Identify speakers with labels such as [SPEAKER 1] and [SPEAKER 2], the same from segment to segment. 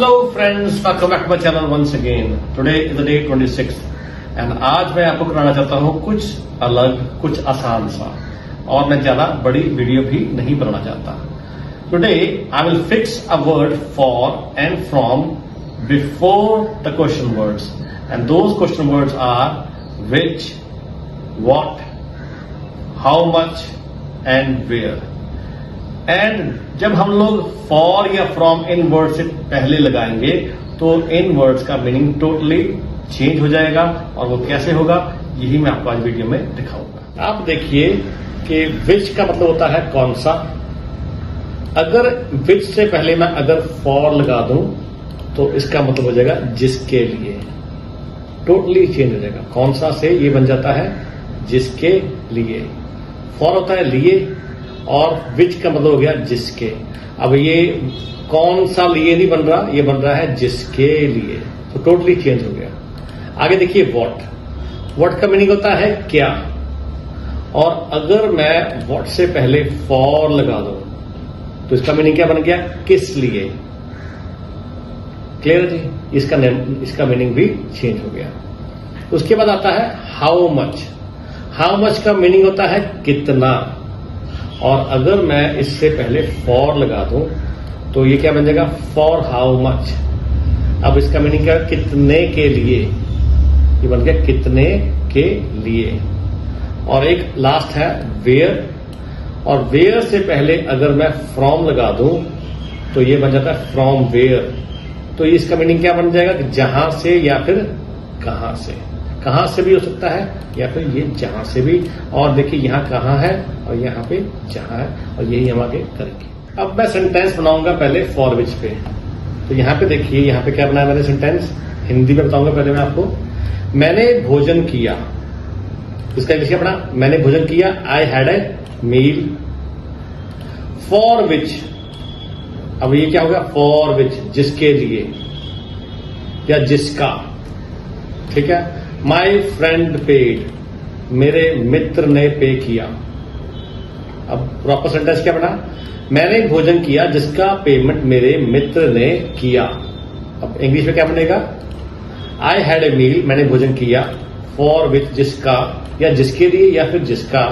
[SPEAKER 1] Hello friends, welcome back to my channel once again. Today is the day 26th and आज मैं आपको कराना चाहता हूँ कुछ अलग, कुछ आसान सा, और मैं ज्यादा बड़ी वीडियो भी नहीं बनाना चाहता. Today I will fix a word for and from before the question words, and those question words are which, what, how much and where. And जब हम लोग फॉर या फ्रॉम इन वर्ड से पहले लगाएंगे तो इन वर्ड्स का मीनिंग टोटली चेंज हो जाएगा, और वो कैसे होगा यही मैं आपको आज वीडियो में दिखाऊंगा. आप देखिए कि विच का मतलब होता है कौन सा. अगर विच से पहले मैं अगर फॉर लगा दूं तो इसका मतलब हो जाएगा जिसके लिए. टोटली चेंज हो जाएगा. कौन सा से ये बन जाता है जिसके लिए. फॉर होता है लिए और विच का मतलब हो गया जिसके. अब ये कौन सा लिए नहीं बन रहा, ये बन रहा है जिसके लिए, तो टोटली चेंज हो गया. आगे देखिए व्हाट. व्हाट का मीनिंग होता है क्या, और अगर मैं व्हाट से पहले फॉर लगा दूं तो इसका मीनिंग क्या बन गया, किस लिए. क्लियर है जी. इसका मीनिंग भी चेंज हो गया. उसके बाद आता है हाउ मच. हाउ मच का मीनिंग होता है कितना, और अगर मैं इससे पहले फॉर लगा दूं तो ये क्या बन जाएगा, फॉर हाउ मच. अब इसका मीनिंग क्या, कितने के लिए. ये बन गया कितने के लिए. और एक लास्ट है वेयर, और वेयर से पहले अगर मैं फ्रॉम लगा दूं तो ये बन जाता है फ्रॉम वेयर. तो इसका मीनिंग क्या बन जाएगा, जहां से या फिर कहां से. कहां से भी हो सकता है या फिर ये जहां से भी. और देखिए यहां कहां है और यहां पे जहां है, और यही हम आगे करेंगे. अब मैं सेंटेंस बनाऊंगा पहले फॉर विच पे. तो यहां पे देखिए, यहां पे क्या बनाया मैंने सेंटेंस, हिंदी में बताऊंगा पहले मैं आपको. मैंने भोजन किया, इसका इंग्लिश क्या बना, मैंने भोजन किया. I had a meal. For which, अब ये क्या होगा, फॉर विच जिसके लिए या जिसका. ठीक है. माई फ्रेंड पेड, मेरे मित्र ने पे किया. अब प्रॉपर सेंटेंस क्या बना, मैंने भोजन किया जिसका पेमेंट मेरे मित्र ने किया. अब इंग्लिश में क्या बनेगा, आई हैड ए मील, मैंने भोजन किया. फॉर विच जिसका या जिसके लिए या फिर जिसका.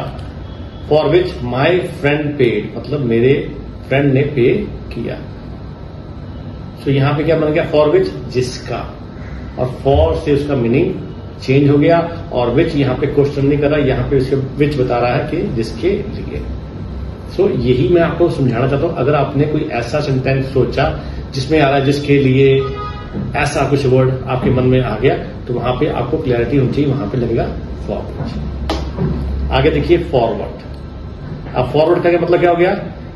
[SPEAKER 1] For which my friend paid, मतलब मेरे फ्रेंड ने पे किया. तो यहां पे क्या बन गया, फॉर विच जिसका, और फॉर से उसका मीनिंग चेंज हो गया. और विच यहां पे क्वेश्चन नहीं कर रहा, यहां पे उसके विच बता रहा है कि जिसके लिए. सो यही मैं आपको समझाना चाहता हूं. अगर आपने कोई ऐसा सेंटेंस सोचा जिसमें आ रहा है जिसके लिए, ऐसा कुछ वर्ड आपके मन में आ गया, तो वहां पे आपको क्लैरिटी होनी चाहिए, वहां पे लगेगा फॉरवर्ड. आगे देखिए फॉरवर्ड. अब फॉरवर्ड का मतलब क्या हो गया,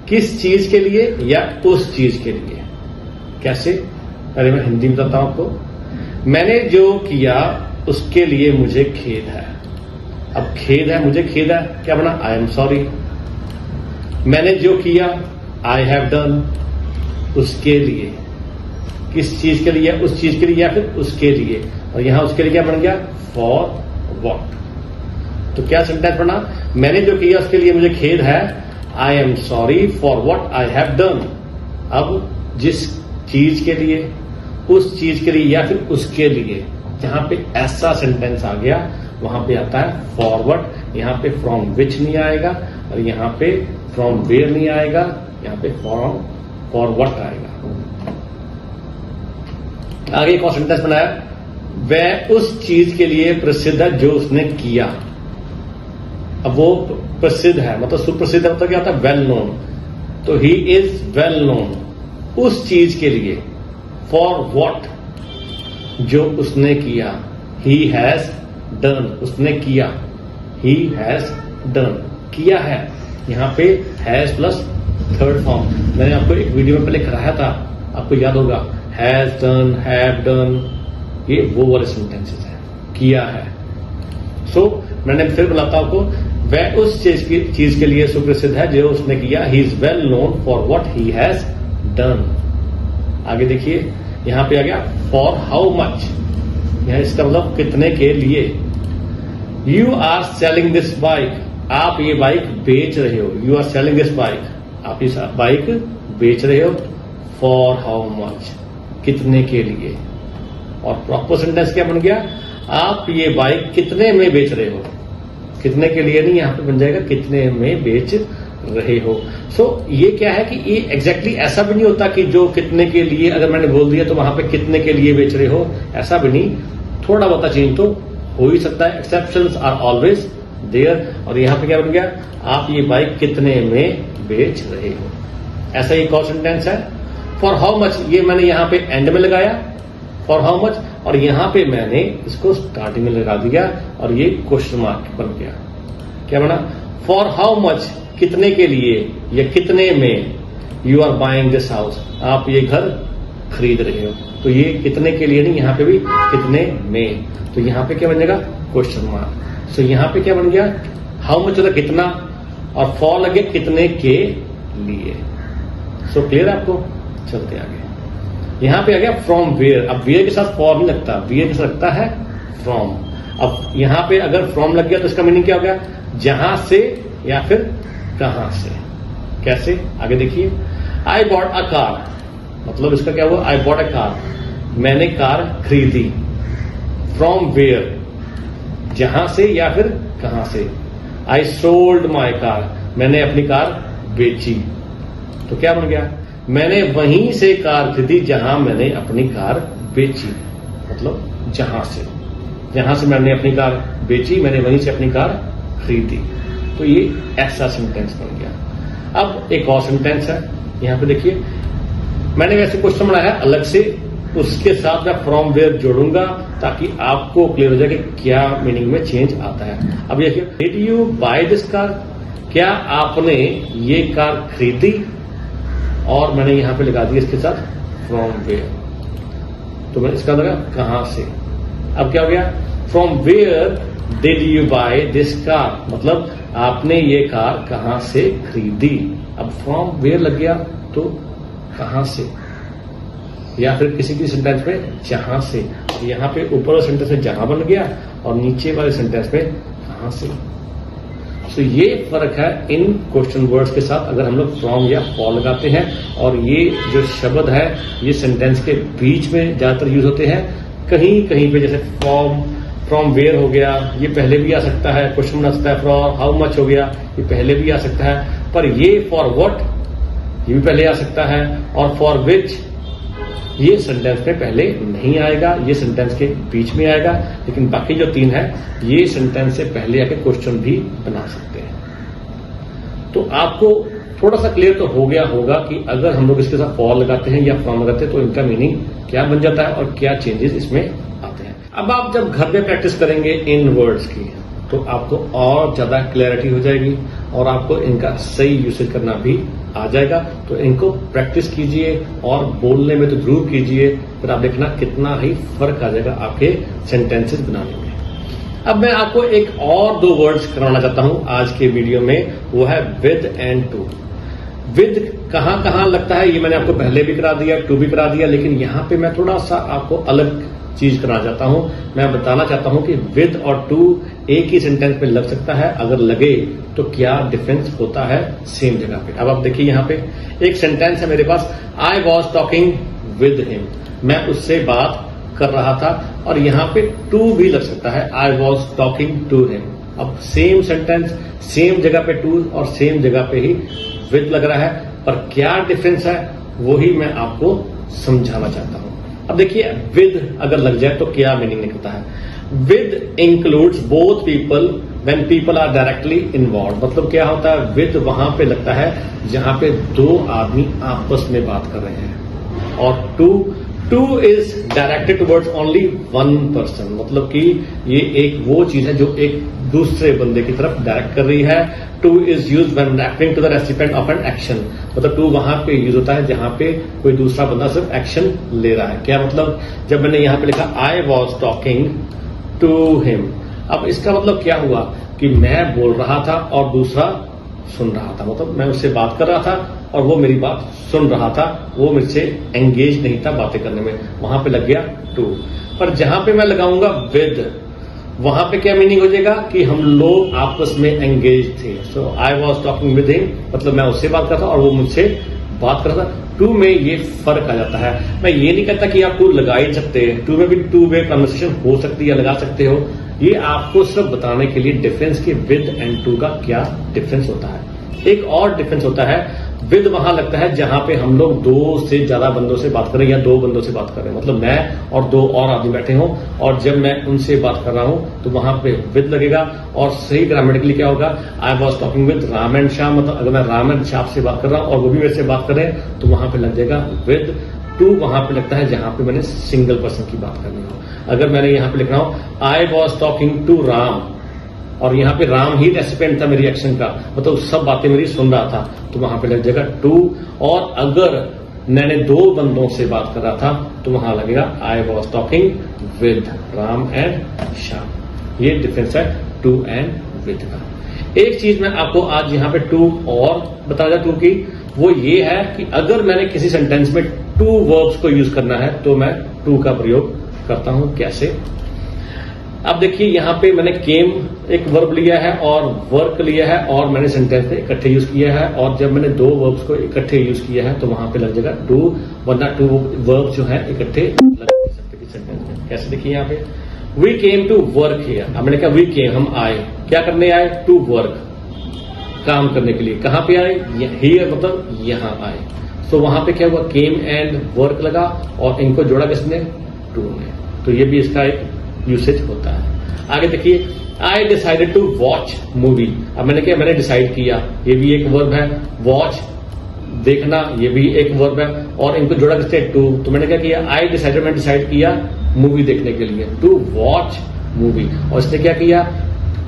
[SPEAKER 1] किस चीज के लिए या उस चीज के लिए. कैसे, अरे मैं हिंदी में बताता हूं आपको. मैंने जो किया उसके लिए मुझे खेद है. अब खेद है, मुझे खेद है, क्या बना, आई एम सॉरी. मैंने जो किया, आई हैव डन, उसके लिए. किस चीज के लिए, उस चीज के लिए या फिर उसके लिए. और यहां उसके लिए क्या बन गया, फॉर व्हाट. तो क्या सेंटेंस बना, मैंने जो किया उसके लिए मुझे खेद है. I am sorry for what I have done. अब जिस चीज के लिए, उस चीज के लिए या फिर उसके लिए, जहां पे ऐसा सेंटेंस आ गया वहां पे आता है फॉरवर्ड. यहां पे फ्रॉम विच नहीं आएगा, और यहां पे फ्रॉम वेयर नहीं आएगा, यहां पे फ्रॉम फॉरवर्ड आएगा. आगे एक और सेंटेंस बनाया, वह उस चीज के लिए प्रसिद्ध है जो उसने किया. अब वो प्रसिद्ध है मतलब सुप्रसिद्ध है, मतलब क्या होता है, वेल नोन. तो ही इज वेल नोन उस चीज के लिए. फॉर व्हाट, जो उसने किया. ही हैज डन, उसने किया. ही हैज डन, किया है. यहां पे हैज प्लस थर्ड फॉर्म मैंने आपको एक वीडियो में पहले कराया था, आपको याद होगा. हैज डन, हैव डन, ये वो वाले सेंटेंसेस है, किया है. सो मैंने फिर बताता हूं आपको, वह उस चीज के लिए सुप्रसिद्ध है जो उसने किया. He is well known for what he has done. आगे देखिए, यहां पे आ गया फॉर हाउ मच. यहां इसका मतलब कितने के लिए. You are selling this bike, आप ये बाइक बेच रहे हो. You are selling this bike, आप इस बाइक बेच रहे हो. फॉर हाउ मच, कितने के लिए। और प्रॉपर सेंटेंस क्या बन गया, आप ये बाइक कितने में बेच रहे हो। कितने के लिए नहीं, यहां पे बन जाएगा कितने में बेच रहे हो। सो ये क्या है कि ये एग्जैक्टली ऐसा भी नहीं होता कि जो कितने के लिए अगर मैंने बोल दिया तो वहां पे कितने के लिए बेच रहे हो, ऐसा भी नहीं। थोड़ा बहुत चेंज तो हो ही सकता है, एक्सेप्शंस आर ऑलवेज देयर। और यहां पे क्या बन गया, आप ये बाइक कितने में बेच रहे हो। ऐसा ही एक और सेंटेंस है, फॉर हाउ मच, ये मैंने यहां पे एंड में लगाया फॉर हाउ मच, और यहां पे मैंने इसको स्टार्टिंग में लगा दिया और ये क्वेश्चन मार्क बन गया। क्या बना, फॉर हाउ मच, कितने के लिए या कितने में, you are buying this house, आप ये घर खरीद रहे हो। तो ये कितने के लिए नहीं, यहां पे भी कितने में, तो यहां पे क्या बन जाएगा क्वेश्चन मार्क। सो यहां पे क्या बन गया, हाउ मच होता कितना, और फॉर लगे कितने के लिए। सो क्लियर आपको, चलते आगे। यहां पे आ गया फ्रॉम वेयर। अब वेयर के साथ फॉर नहीं लगता, वेयर के साथ लगता है फ्रॉम। अब यहां पे अगर फ्रॉम लग गया तो इसका मीनिंग क्या हो गया, जहां से या फिर कहां से। कैसे, आगे देखिए, आई बॉट अ कार, मतलब इसका क्या हुआ, आई बॉट अ कार, मैंने कार खरीदी। फ्रॉम वेयर, जहां से या फिर कहां से। आई सोल्ड माई कार, मैंने अपनी कार बेची। तो क्या बन गया, मैंने वहीं से कार खरीदी जहां मैंने अपनी कार बेची, मतलब जहां से मैंने अपनी कार बेची, मैंने वहीं से अपनी कार खरीदी। तो ये ऐसा सेंटेंस बन गया। अब एक और सेंटेंस है, यहां पे देखिए, मैंने वैसे क्वेश्चन बनाया है अलग से, उसके साथ मैं फ्रॉम वेयर जोड़ूंगा ताकि आपको क्लियर हो जाए कि क्या मीनिंग में चेंज आता है। अब देखिए, did you buy this car, क्या आपने ये कार खरीदी, और मैंने यहां पे लगा दिया इसके साथ फ्रॉम वेयर, तो मैं इसका लगा कहां से। अब क्या हो गया, from where did you buy this car, मतलब आपने ये कार कहां से खरीदी। अब फ्रॉम वेयर लग गया तो कहां से, या फिर किसी की सेंटेंस में जहां से। यहां पे ऊपर वाले सेंटेंस में जहां बन गया और नीचे वाले सेंटेंस में कहां से। तो ये फर्क है इन क्वेश्चन वर्ड्स के साथ अगर हम लोग फ्रॉम या फॉर लगाते हैं। और ये जो शब्द है ये सेंटेंस के बीच में ज्यादातर यूज होते हैं। कहीं कहीं पे जैसे फ्रॉम वेयर हो गया, ये पहले भी आ सकता है, क्वेश्चन बना सकता है। फॉर हाउ मच हो गया, ये पहले भी आ सकता है, पर ये फॉर व्हाट ये भी पहले आ सकता है, और फॉर विच ये सेंटेंस में पहले नहीं आएगा, ये सेंटेंस के बीच में आएगा। लेकिन बाकी जो तीन है ये सेंटेंस से पहले आके क्वेश्चन भी बना सकते हैं। तो आपको थोड़ा सा क्लियर तो हो गया होगा कि अगर हम लोग इसके साथ फॉर लगाते हैं या फ्रॉम लगाते हैं तो इनका मीनिंग क्या बन जाता है और क्या चेंजेस इसमें आते हैं। अब आप जब घर में प्रैक्टिस करेंगे इन वर्ड्स की तो आपको और ज्यादा क्लैरिटी हो जाएगी और आपको इनका सही यूसेज करना भी आ जाएगा। तो इनको प्रैक्टिस कीजिए और बोलने में तो जरूर कीजिए, फिर आप देखना कितना ही फर्क आ जाएगा आपके सेंटेंसेस बनाने में। अब मैं आपको एक और दो वर्ड्स कराना चाहता हूं आज के वीडियो में, वो है विद एंड टू। विद कहां कहां लगता है ये मैंने आपको पहले भी करा दिया, टू भी करा दिया, लेकिन यहां पे मैं थोड़ा सा आपको अलग चीज कराना चाहता हूं। मैं बताना चाहता हूं कि विद और टू एक ही सेंटेंस में लग सकता है, अगर लगे तो क्या डिफरेंस होता है सेम जगह पे। अब आप देखिए यहां पे एक सेंटेंस है मेरे पास, I was talking with him, मैं उससे बात कर रहा था, और यहां पे टू भी लग सकता है, I was talking to him. अब सेम सेंटेंस, सेम जगह पे टू और सेम जगह पे ही विद लग रहा है, पर क्या डिफरेंस है वही मैं आपको समझाना चाहता हूं। अब देखिए विद अगर लग जाए तो क्या मीनिंग निकलता है। With includes both people when people are directly involve, मतलब क्या होता है विद वहां पे लगता है जहां पे दो आदमी आपस में बात कर रहे हैं, और two is directed towards only one person, मतलब कि ये एक वो चीज है जो एक दूसरे बंदे की तरफ डायरेक्ट कर रही है। To is use when referring to the recipient of an action, मतलब टू वहां पे यूज होता है जहां पे कोई दूसरा बंदा सिर्फ एक्शन ले रहा है। क्या मतलब, जब मैंने यहां पे लिखा I was talking to him, अब इसका मतलब क्या हुआ कि मैं बोल रहा था और दूसरा सुन रहा था, मतलब मैं उससे बात कर रहा था और वो मेरी बात सुन रहा था, वो मुझसे एंगेज नहीं था बातें करने में, वहां पे लग गया टू। पर जहां पे मैं लगाऊंगा विद, वहां पे क्या मीनिंग हो जाएगा कि हम लोग आपस में एंगेज थे। So I was talking with him, मतलब मैं उससे बात कर रहा था और वो मुझसे बात कर रहा था, टू में ये फर्क आ जाता है। मैं ये नहीं कहता कि आप टू लगा ही सकते हैं, टू में भी टू वे कन्वर्सेशन हो सकती है, लगा सकते हो। ये आपको सिर्फ बताने के लिए डिफरेंस कि विद एंड टू का क्या डिफरेंस होता है। एक और डिफरेंस होता है, विद वहां लगता है जहां पे हम लोग दो से ज्यादा बंदों से बात कर रहे हैं या दो बंदों से बात कर रहे हैं, मतलब मैं और दो और आदमी बैठे हों और जब मैं उनसे बात कर रहा हूं तो वहां पे विद लगेगा। और सही ग्रामेटिकली क्या होगा, आई was talking with Ram and Shyam, मतलब अगर मैं राम एंड श्याम से बात कर रहा हूं और वो भी मेरे से बात कर रहे हैं तो वहां पे लग जाएगा विद। टू वहां पे लगता है जहां पे मैंने सिंगल पर्सन की बात करनी हो। अगर मैंने यहां पे लिख रहा हूं I was talking to Ram और यहां पे राम ही रेसिपिएंट था मेरी एक्शन का, मतलब सब बातें मेरी सुन रहा था, तो वहां पे लग जाएगा टू। और अगर मैंने दो बंदों से बात कर रहा था तो वहां लगेगा आई was talking with Ram and Shyam. ये डिफरेंस है टू एंड विद का। एक चीज मैं आपको आज यहां पे टू और बताया टू की, वो ये है कि अगर मैंने किसी सेंटेंस में टू वर्ब्स को यूज करना है तो मैं टू का प्रयोग करता हूं। कैसे? अब देखिए यहां पे मैंने केम एक वर्ब लिया है और वर्क लिया है और मैंने सेंटेंस में इकट्ठे यूज किया है, और जब मैंने दो वर्ब्स को इकट्ठे यूज किया है तो वहां पे लग जाएगा टू, वरना टू वर्ब जो है इकट्ठे लग सकते सेंटेंस में। कैसे? देखिए यहां पे we came to work here. अब मैंने कहा वी केम, हम आए, क्या करने आए? टू वर्क, काम करने के लिए। कहां पे आए? हियर, मतलब यहां आए। तो वहां पे क्या हुआ, केम एंड वर्क लगा और इनको जोड़ा किसने? टू ने। तो ये भी इसका एक यूसेज होता है। आगे देखिए I decided to watch movie. अब मैंने क्या, मैंने डिसाइड किया, ये भी एक वर्ब है। वॉच, देखना, ये भी एक वर्ब है, और इनको जोड़ा किसने? टू। तो मैंने क्या किया, आई डिसाइडेड, मैंने डिसाइड किया मूवी देखने के लिए, टू वॉच मूवी। और इसने क्या किया,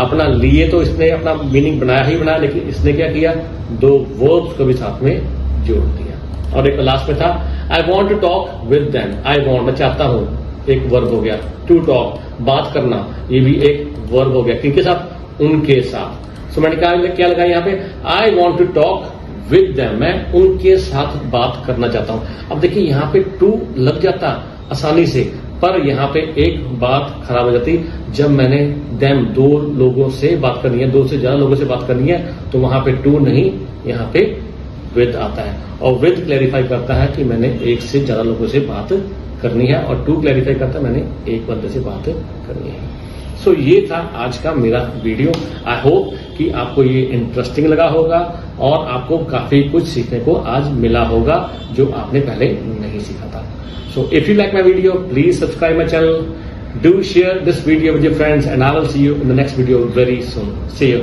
[SPEAKER 1] अपना लिए तो इसने अपना मीनिंग बनाया ही बनाया, लेकिन इसने क्या किया, दो वर्ब्स को भी साथ में जोड़ दिया। और एक लास्ट में था I want to talk with them. I want, मैं चाहता हूं, एक वर्ब हो गया। टू टॉक, बात करना, ये भी एक वर्ब हो गया। किनके साथ? उनके साथ। सो मैंने क्या लगा यहाँ पे, I want to talk with them, मैं उनके साथ बात करना चाहता हूं। अब देखिए यहाँ पे टू लग जाता आसानी से, पर यहाँ पे एक बात खराब हो जाती, जब मैंने देम, दो लोगों से बात करनी है, दो से ज्यादा लोगों से बात करनी है, तो वहां पे टू नहीं, यहाँ पे विद आता है। और विद क्लैरिफाई करता है कि मैंने एक से ज्यादा लोगों से बात करनी है, और टू क्लैरिफाई करता है मैंने एक बंदे से बात करनी है। सो ये था आज का मेरा वीडियो। आई होप कि आपको ये इंटरेस्टिंग लगा होगा और आपको काफी कुछ सीखने को आज मिला होगा जो आपने पहले नहीं सीखा था। So if you like my video, please subscribe my channel, do share this video with your friends, and I will see you in the next video very soon. See you.